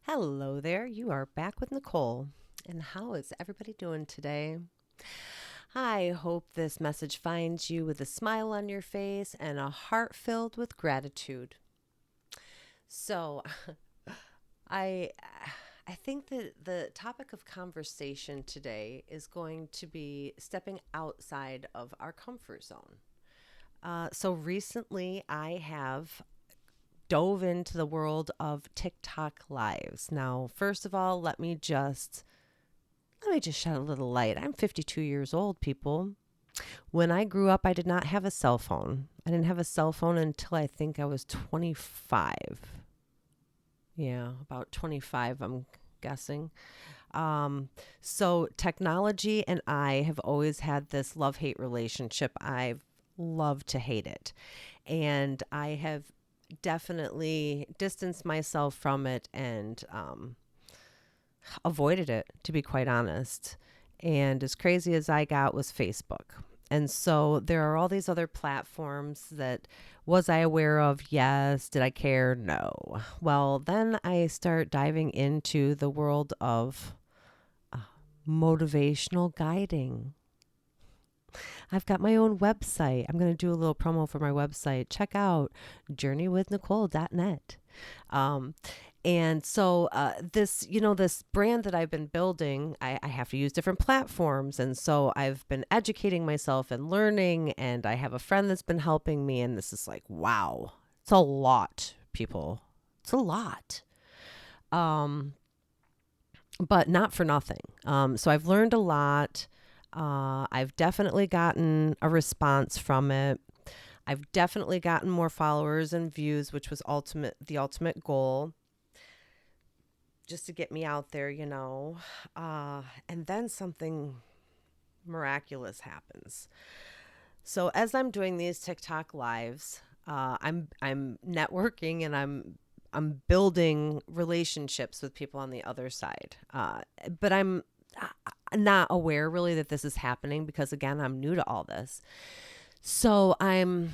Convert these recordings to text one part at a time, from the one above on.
Hello there, you are back with Nicole. And how is everybody doing today? I hope this message finds you with a smile on your face and a heart filled with gratitude. So, I I think that the topic of conversation today is going to be stepping outside of our comfort zone. So recently I have dove into the world of TikTok lives. Now, first of all, let me just shed a little light. I'm 52 years old, people. When I grew up, I did not have a cell phone. I didn't have a cell phone until I think I was 25. Yeah, about 25, I'm guessing. So technology and I have always had this love hate relationship. I've loved to hate it. And I have definitely distanced myself from it and avoided it, to be quite honest. And as crazy as I got was Facebook. And so there are all these other platforms that was I aware of? Yes. Did I care? No. Well, then I start diving into the world of uh, motivational guiding. I've got my own website. I'm going to do a little promo for my website. Check out journeywithnicole.net. Um, and so this brand that I've been building, I have to use different platforms. And so I've been educating myself and learning. And I have a friend that's been helping me. And this is like, wow, it's a lot, people. It's a lot. Um, but not for nothing. So I've learned a lot. I've definitely gotten a response from it. I've definitely gotten more followers and views, which was the ultimate goal, just to get me out there. And then something miraculous happens. So as I'm doing these TikTok lives, I'm networking and I'm building relationships with people on the other side. But I'm not aware really that this is happening because again, I'm new to all this. So I'm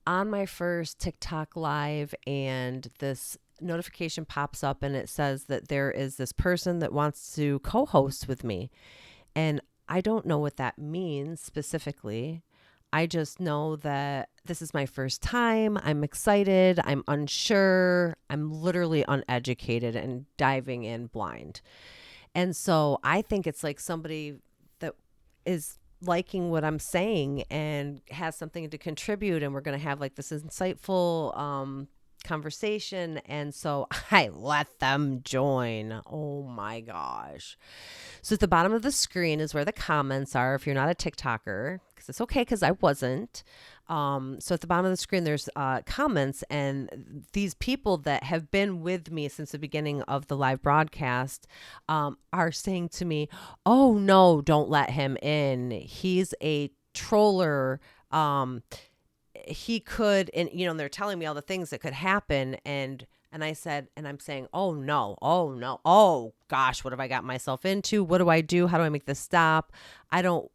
on my first TikTok live and this notification pops up and it says that there is this person that wants to co-host with me. And I don't know what that means specifically. I just know that this is my first time. I'm excited. I'm unsure. I'm literally uneducated and diving in blind. And so I think it's like somebody that is liking what I'm saying and has something to contribute. And we're going to have like this insightful conversation. And so I let them join. Oh my gosh. So at the bottom of the screen is where the comments are if you're not a TikToker, because it's okay because I wasn't. So at the bottom of the screen, there's comments, and these people that have been with me since the beginning of the live broadcast are saying to me, "Oh no, don't let him in. He's a troller. He could," and they're telling me all the things that could happen, and I said, and I'm saying, "Oh no, oh no, oh gosh, what have I got myself into? What do I do? How do I make this stop? I don't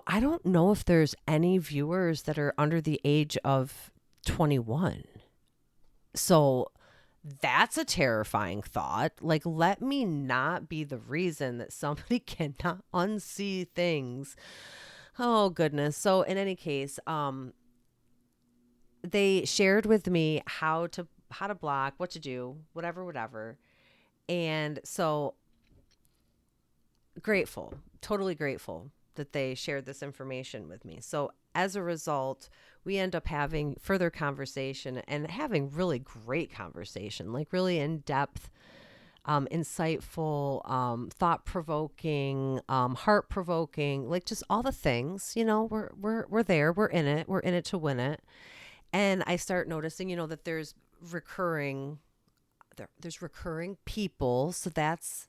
I don't know if there's any viewers that are under the age of 21. So that's a terrifying thought. Like, let me not be the reason that somebody cannot unsee things. Oh, goodness. So, in any case, they shared with me how to block, what to do, whatever. And so grateful, totally grateful that they shared this information with me. So as a result, we end up having further conversation and having really great conversation, like really in depth, insightful, thought provoking, heart provoking, like just all the things. We're there, we're in it to win it. And I start noticing, that there's recurring people, so that's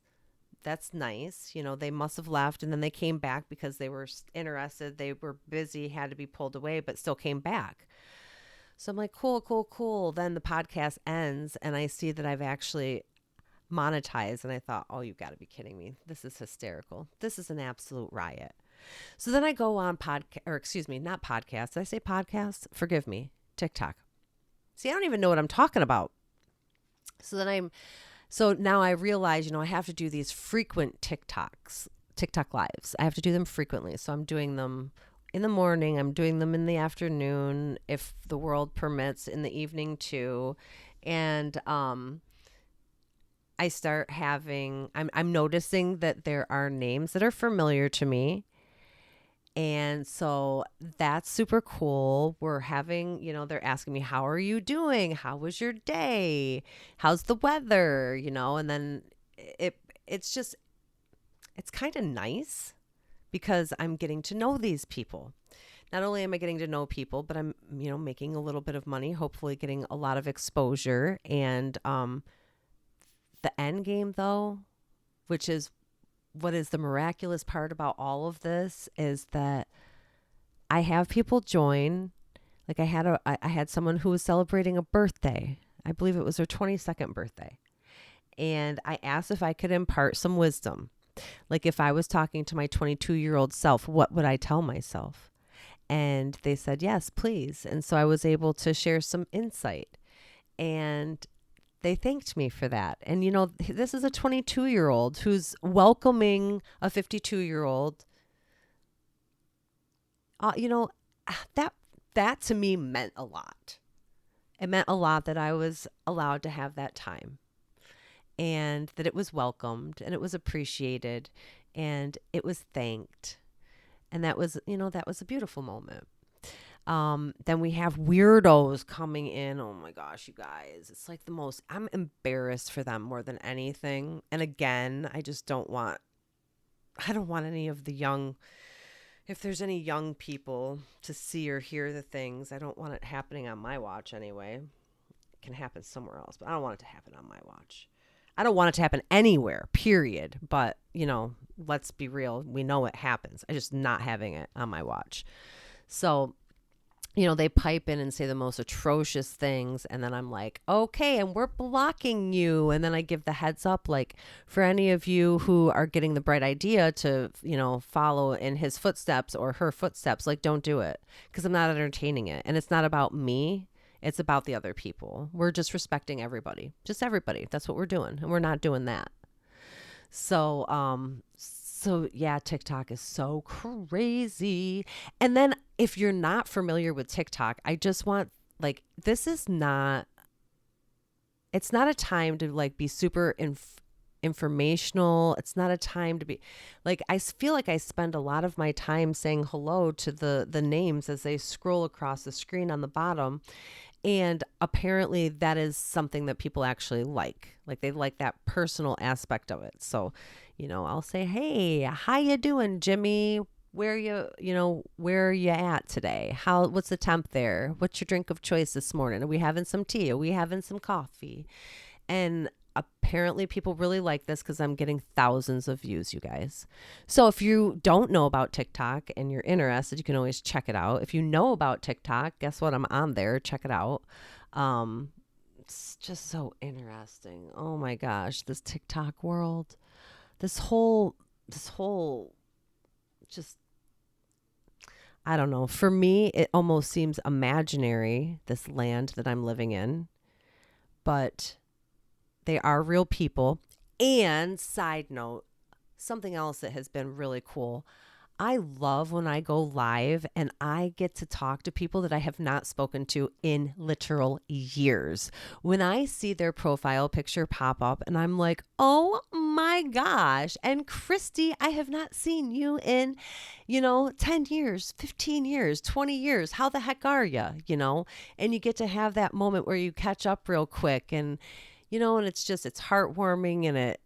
nice. They must have left and then they came back because they were interested. They were busy, had to be pulled away, but still came back. So I'm like, cool, cool, cool. Then the podcast ends and I see that I've actually monetized. And I thought, oh, you've got to be kidding me. This is hysterical. This is an absolute riot. So then I go on podcast, or excuse me, not podcast. Did I say podcast? Forgive me. TikTok. See, I don't even know what I'm talking about. So then so now I realize, I have to do these frequent TikTok lives. I have to do them frequently. So I'm doing them in the morning, I'm doing them in the afternoon, if the world permits, in the evening too. And I start having, I'm noticing that there are names that are familiar to me. And so that's super cool. We're having, they're asking me, how are you doing? How was your day? How's the weather? And then it, it's just, it's kind of nice because I'm getting to know these people. Not only am I getting to know people, but I'm, making a little bit of money, hopefully getting a lot of exposure. And the end game, though, which is what is the miraculous part about all of this, is that I have people join. Like I had someone who was celebrating a birthday. I believe it was her 22nd birthday. And I asked if I could impart some wisdom. Like if I was talking to my 22-year-old self, what would I tell myself? And they said, yes, please. And so I was able to share some insight. And they thanked me for that. And, this is a 22-year-old who's welcoming a 52-year-old. You know, that that to me meant a lot. It meant a lot that I was allowed to have that time and that it was welcomed and it was appreciated and it was thanked. And that was a beautiful moment. Then we have weirdos coming in. Oh my gosh, you guys. It's like I'm embarrassed for them more than anything. And again, I don't want any of the young, if there's any young people to see or hear the things, I don't want it happening on my watch anyway. It can happen somewhere else, but I don't want it to happen on my watch. I don't want it to happen anywhere, period. But, let's be real. We know it happens. I'm just not having it on my watch. So, they pipe in and say the most atrocious things. And then I'm like, okay, and we're blocking you. And then I give the heads up, like, for any of you who are getting the bright idea to, follow in his footsteps or her footsteps, like, don't do it because I'm not entertaining it. And it's not about me. It's about the other people. We're just respecting everybody, just everybody. That's what we're doing. And we're not doing that. So yeah, TikTok is so crazy. And then if you're not familiar with TikTok, I just want, like, it's not a time to like be super informational. It's not a time to be like, I feel like I spend a lot of my time saying hello to the names as they scroll across the screen on the bottom. And apparently that is something that people actually like. Like they like that personal aspect of it. So, I'll say, "Hey, how you doing, Jimmy? Where are you at today? What's the temp there? What's your drink of choice this morning? Are we having some tea? Are we having some coffee?" And apparently people really like this because I'm getting thousands of views, you guys. So if you don't know about TikTok and you're interested, you can always check it out. If you know about TikTok, guess what? I'm on there. Check it out. It's just so interesting. Oh my gosh, this TikTok world. This whole just, I don't know. For me, it almost seems imaginary, this land that I'm living in. But they are real people. And side note, something else that has been really cool. I love when I go live and I get to talk to people that I have not spoken to in literal years. When I see their profile picture pop up and I'm like, oh my gosh. And Christy, I have not seen you in, 10 years, 15 years, 20 years. How the heck are you? And you get to have that moment where you catch up real quick and it's heartwarming and it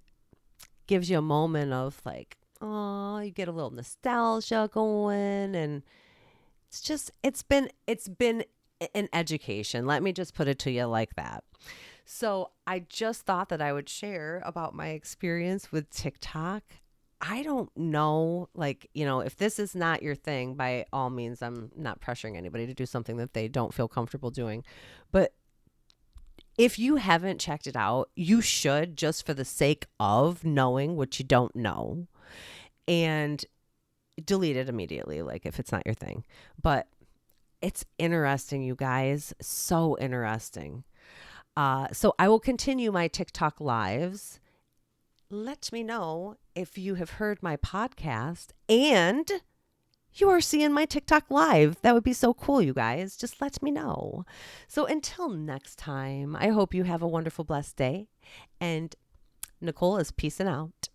gives you a moment of like, oh, you get a little nostalgia going. And it's been an education. Let me just put it to you like that. So I just thought that I would share about my experience with TikTok. I don't know, like, if this is not your thing, by all means, I'm not pressuring anybody to do something that they don't feel comfortable doing. But if you haven't checked it out, you should, just for the sake of knowing what you don't know, and delete it immediately, like if it's not your thing. But it's interesting, you guys. So interesting. So I will continue my TikTok lives. Let me know if you have heard my podcast and you are seeing my TikTok live. That would be so cool, you guys. Just let me know. So until next time, I hope you have a wonderful, blessed day. And Nicole is peacing out.